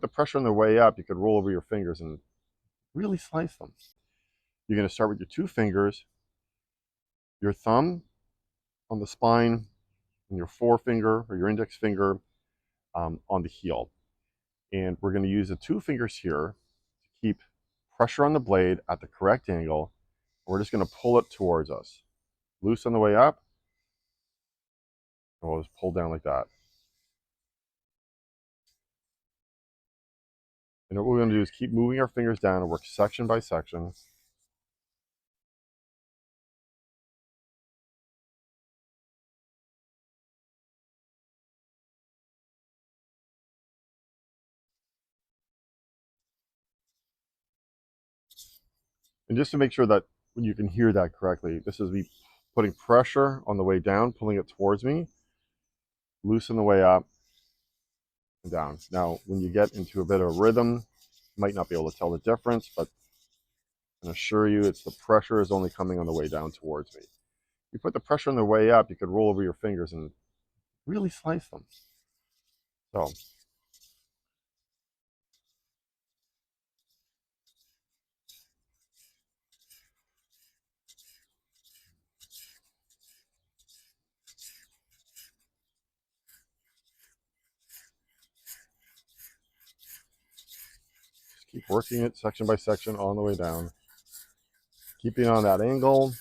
put the pressure on the way up, you could roll over your fingers and really slice them. You're going to start with your two fingers, your thumb on the spine, and your forefinger or your index finger on the heel. And we're going to use the two fingers here to keep pressure on the blade at the correct angle. We're just going to pull it towards us. Loose on the way up, and we'll just pull down like that. And what we're going to do is keep moving our fingers down and work section by section. And just to make sure that when you can hear that correctly, this is me putting pressure on the way down, pulling it towards me, loosen the way up and down. Now, when you get into a bit of a rhythm, you might not be able to tell the difference, but I can assure you it's the pressure is only coming on the way down towards me. If you put the pressure on the way up, you could roll over your fingers and really slice them. So just keep working it section by section on the way down. Keeping on that angle,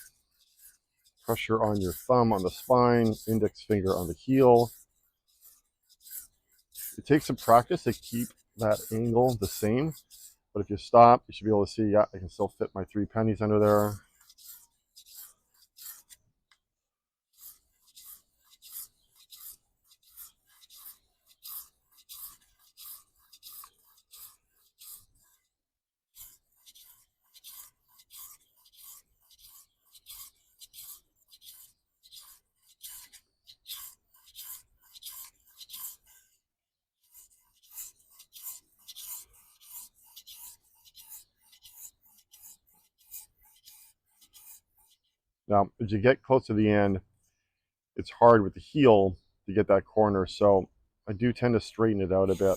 pressure on your thumb on the spine, index finger on the heel. It takes some practice to keep that angle the same, but if you stop, you should be able to see, yeah, I can still fit my 3 pennies under there. Now, as you get close to the end, it's hard with the heel to get that corner, so I do tend to straighten it out a bit.